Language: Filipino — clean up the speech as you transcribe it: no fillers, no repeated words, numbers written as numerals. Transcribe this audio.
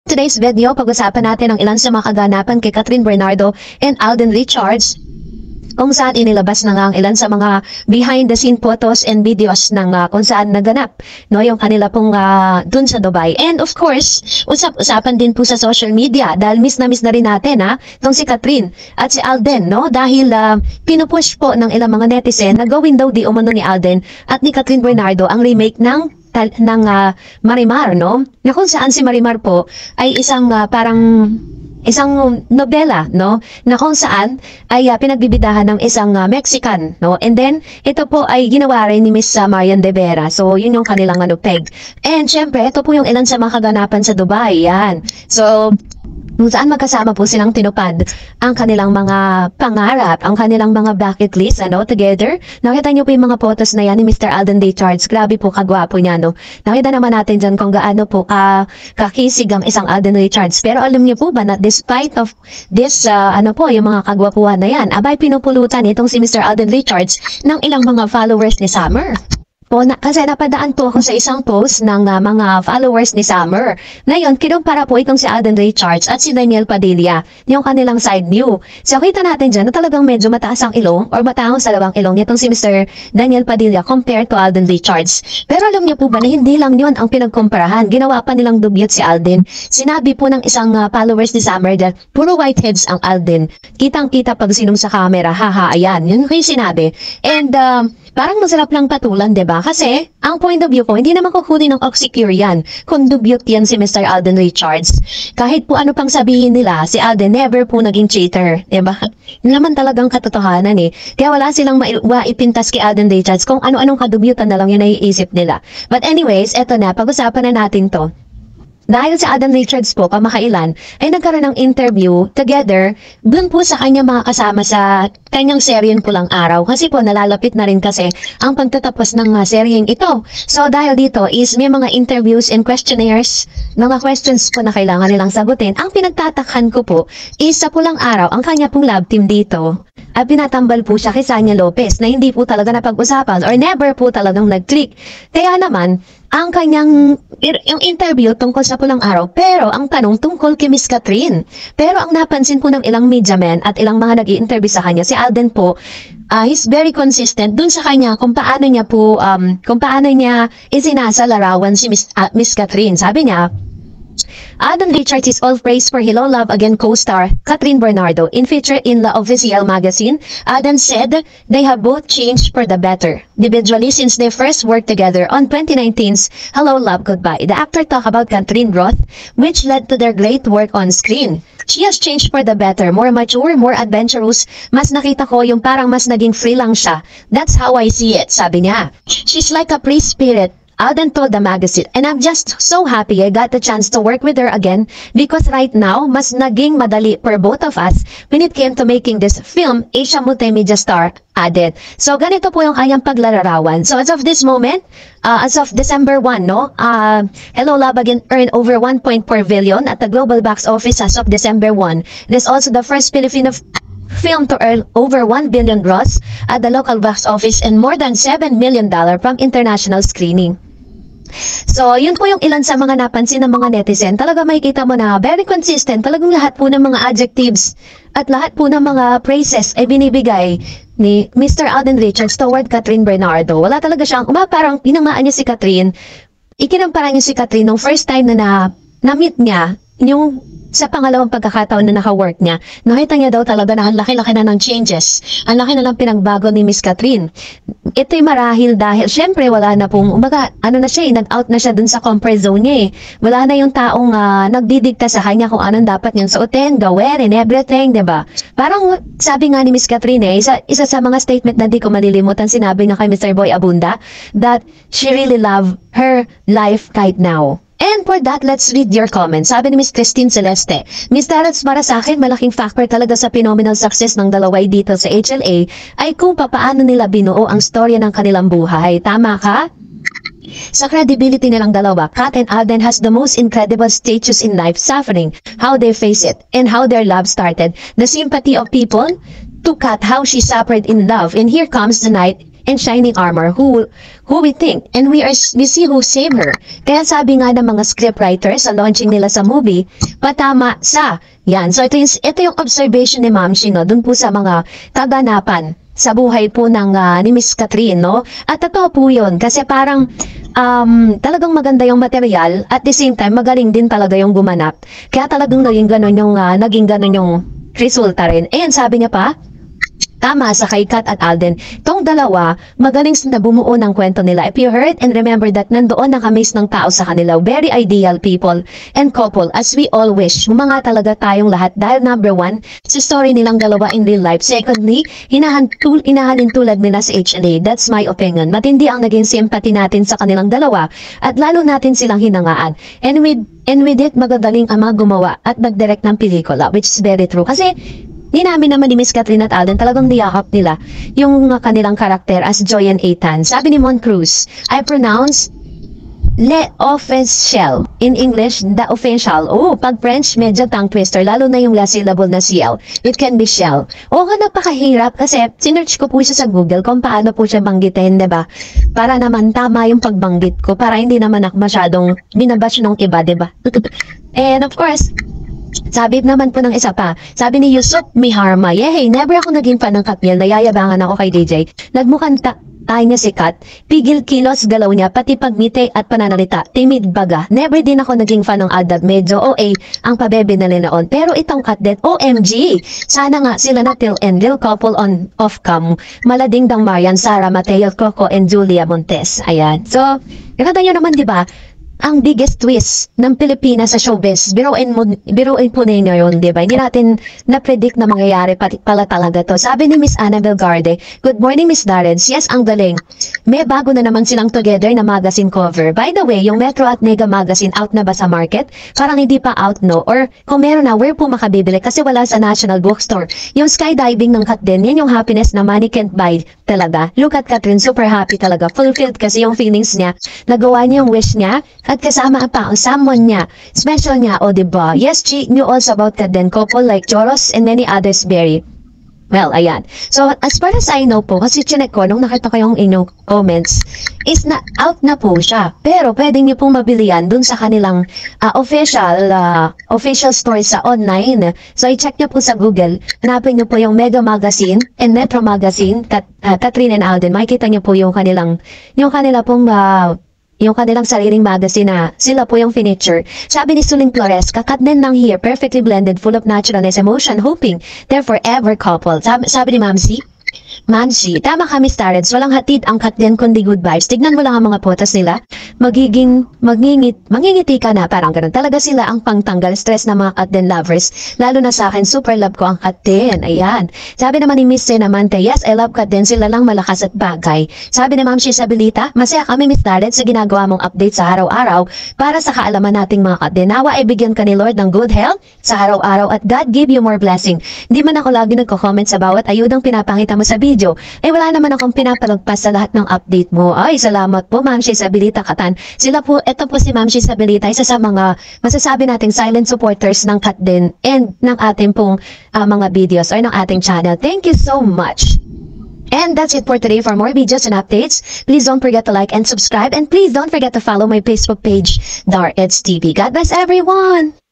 Today's video, pag-usapan natin ang ilan sa mga kaganapan kay Catherine Bernardo and Alden Richards, kung saan inilabas na nga ang ilan sa mga behind-the-scene photos and videos ng kung saan naganap, no, yung kanila pong dun sa Dubai. And of course, usap-usapan din po sa social media dahil miss na rin natin itong si Catherine at si Alden, no, dahil pinupush po ng ilang mga netizen na gawin daw di umano ni Alden at ni Catherine Bernardo ang remake ng Marimar, no? Na kung saan si Marimar po ay isang isang nobela, no? Na kung saan ay pinagbibidahan ng isang Mexican, no? And then, ito po ay ginawa rin ni Miss Marian de Vera. So, yun yung kanilang peg. And syempre, ito po yung ilan sa mga kaganapan sa Dubai, yan. So, kung saan magkasama po silang tinupad ang kanilang mga pangarap, ang kanilang mga bucket list, together. Nakita niyo po yung mga photos na yan ni Mr. Alden Richards. Grabe po, kagwapo niya, no? Nakita naman natin dyan kung gaano po kakisig ang isang Alden Richards. Pero alam niyo po ba na despite of this, yung mga kagwapuhan na yan, abay pinupulutan itong si Mr. Alden Richards ng ilang mga followers ni Summer. Kasi napadaan po ako sa isang post ng mga followers ni Summer. Ngayon, kinumpara po itong si Alden Richards at si Daniel Padilla, yung kanilang side view. So, kita natin dyan na talagang medyo mataas ang ilong or mataang sa lawang ilong itong si Mr. Daniel Padilla compared to Alden Richards. Pero alam niyo po ba na hindi lang yun ang pinagkumparahan? Ginawa pa nilang dugyot si Alden. Sinabi po ng isang followers ni Summer that puro whiteheads ang Alden. Kitang-kita pag sinong sa camera, haha, ayan. Yun ko yung sinabi. And parang masarap lang patulan, diba? Kasi, ang point of view ko, hindi naman kukunin ng Oxycure yan kung dubyot yan si Mr. Alden Richards. Kahit po ano pang sabihin nila, si Alden never po naging cheater, diba? Yun naman talagang katotohanan eh. Kaya wala silang maipintas kay Alden Richards kung ano-anong kadubyutan na lang yung naiisip nila. But anyways, eto na, pag-usapan na natin to. Dahil si Alden Richards po, kamakailan, ay nagkaroon ng interview together dun po sa kanya mga kasama sa kanyang seryeng Pulang Araw. Kasi po, nalalapit na rin kasi ang pagtatapos ng seryeng ito. So, dahil dito is may mga interviews and questionnaires, mga questions po na kailangan nilang sagutin. Ang pinagtatakhan ko po is sa Pulang Araw, ang kanya pong love team dito, at pinatambal po siya kay Sanya Lopez na hindi po talaga napag-usapan or never po talagang nag-click. Kaya naman, ang kanyang yung interview tungkol sa Pulang Araw, pero ang tanong tungkol kay Miss Catherine. Pero ang napansin po ng ilang media men at ilang mga nag-i-interview sa kanya, si Alden po, he's very consistent dun sa kanya kung paano niya isinasa larawan si Miss Catherine. Sabi niya, Alden Richards is all praise for Hello Love Again co-star Catherine Bernardo. In feature in La Official magazine, Alden said they have both changed for the better. Individually, since they first worked together on 2019's Hello Love Goodbye, the actor talked about Catherine growth, which led to their great work on screen. She has changed for the better, more mature, more adventurous. Mas nakita ko yung parang mas naging free lang siya. That's how I see it, sabi niya. She's like a free spirit, Alden told the magazine, and I'm just so happy I got the chance to work with her again because right now, mas naging madali for both of us when it came to making this film, Asia Multimedia Star added. So, ganito po yung kanyang paglalarawan. So, as of this moment, as of December 1, Hello Love Again earned over 1.4 billion at the global box office as of December 1. It is also the first Filipino film to earn over 1 billion gross at the local box office and more than $7 million from international screening. So, yun po yung ilan sa mga napansin ng mga netizen. Talaga makikita mo na very consistent. Talagang lahat po ng mga adjectives at lahat po ng mga praises ay binibigay ni Mr. Alden Richards toward Catherine Bernardo. Wala talaga siyang, parang pinangaan niya si Catherine. Ikinampara niya si Catherine nung first time na na-meet niya, yung sa pangalawang pagkakataon na naka-work niya, nakita niya daw talaga na ang laki-laki na ng changes. Ang laki na lang pinagbago ni Miss Catherine. Ito'y marahil dahil, syempre, wala na pong, nag-out na siya dun sa comfort zone niya eh. Wala na yung taong nagdidikta sa kanya kung anong dapat niyang suotin, gawin, and everything, diba? Parang, sabi nga ni Miss Catherine isa sa mga statement na di ko malilimutan, sinabi na kay Mr. Boy Abunda, that she really loved her life right now. And for that, let's read your comments. Sabi ni Miss Christine Celeste, Miss Darats, para sa akin, malaking factor talaga sa phenomenal success ng dalaway dito sa HLA ay kung papaano nila binuo ang storya ng kanilang buhay. Tama ka? Sa credibility nilang dalawa, Kat and Alden has the most incredible stages in life, suffering, how they face it, and how their love started. The sympathy of people to Kat, how she suffered in love, and here comes the night and shining armor who we think and we see who saved her. Kaya sabi nga ng mga scriptwriters sa launching nila sa movie, patama sa yan. So ito yung observation ni Ma'am Shino dun po sa mga kaganapan sa buhay po ng ni Miss Catherine, no? At totoo po yun kasi parang talagang maganda yung material at the same time magaling din talaga yung gumanap. Kaya talagang naging ganun yung resulta rin. Ayan, sabi niya pa, tama sa kay Kat at Alden. Tong dalawa, magaling na bumuo ng kwento nila. If you heard and remember that nandoon nakamiss ng tao sa kanila. Very ideal people and couple as we all wish. Mga talaga tayong lahat dahil number one, sa story nilang dalawa in real life. Secondly, hinahalin tulad nila sa HLA. That's my opinion. Matindi ang naging sympathy natin sa kanilang dalawa at lalo natin silang hinangaan. And with it, magagaling ang mga gumawa at mag-direct ng pelikula, which is very true. Kasi Inamin naman ni Miss Catherine at Alden talagang niyakap nila yung kanilang karakter as Joy and Ethan. Sabi ni Mon Cruz, I pronounce le official. In English, the official. Oh, pag French, medyo tongue twister. Lalo na yung last syllable na CL. It can be shell. Oo nga, napakahirap kasi sinearch ko po siya sa Google kung paano po siya banggitin, diba? Para naman tama yung pagbanggit ko. Para hindi naman ako masyadong binabash ng iba, diba? And of course, sabi naman po ng isa pa, sabi ni Yusuf Miharma, yehey, never ako naging fan ng Katniel, nayayabangan ako kay DJ. Nagmukhang tayo niya si Kat, pigil kilos galaw niya, pati pagngiti at pananalita, timid baga. Never din ako naging fan ng Aldab, medyo OA ang pabebe na noon. Pero itong Kat din, OMG! Sana nga sila na till and real couple on off-cam. Malading dang Marian, Sara, Mateo, Coco, and Julia Montes. Ayan. So, nakita nyo naman, di ba? Ang biggest twist ng Pilipinas sa showbiz. Biruin po ninyo yun, di ba? Hindi natin na-predict na mangyayari pala talaga to. Sabi ni Miss Annabel Garde, good morning Miss Darrens. Yes, ang galing. May bago na naman silang together na magazine cover. By the way, yung Metro at Mega magazine out na ba sa market? Parang hindi pa out, no? Or kung meron na, where po makabibili? Kasi wala sa National Bookstore. Yung skydiving ng Kat din, yan yung happiness na money can't buy talaga. Look at Catherine, super happy talaga. Fulfilled kasi yung feelings niya. Nagawa niya yung wish niya. At kasama pa ang someone niya, special niya, o diba? Yes, she knew also about that then couple like Joros and many others very well, ayan. So, as far as I know po, kasi chinek ko, nung nakita ko yung inyong comments, is na out na po siya. Pero, pwede niyo pong mabili yan dun sa kanilang official store sa online. So, i-check niyo po sa Google. Hanapin niyo po yung Mega Magazine and Metro Magazine, Catherine and Alden. Makikita niyo po yung kanila pong yung kanilang sariling magazine na sila po yung furniture. Sabi ni Suling Flores, kakatnen lang here, perfectly blended, full of naturalness, emotion, hoping, they're forever couple. Sabi ni Mamsi, tama kami stareds, walang hatid ang Katniel kundi good vibes. Tignan mo lang ang mga potas nila, mangingiti ka na, parang ganun. Talaga sila ang pangtanggal stress ng mga Katniel lovers. Lalo na sa akin, super love ko ang Katniel. Ayan. Sabi naman ni Miss Senamante, yes, I love Katniel, sila lang malakas at bagay. Sabi ni Ma'am Shisabilita, masaya kami Miss Stareds sa ginagawa mong update sa araw-araw para sa kaalaman nating mga Katniel. Nawa ay bigyan ka ni Lord ng good health sa araw-araw at God give you more blessing. Hindi man ako lagi nagko-comment sa bawat ayudang pinapakita mo sa video. Wala naman akong pinapalagpas sa lahat ng update mo. Ay, salamat po, Ma'am Shisabilita Katan. Ito po si Ma'am Shisabilita, isa sa mga masasabi nating silent supporters ng Kat din and ng ating pong mga videos or ng ating channel. Thank you so much. And that's it for today. For more videos and updates, please don't forget to like and subscribe. And please don't forget to follow my Facebook page, Dar Eds TV. God bless everyone!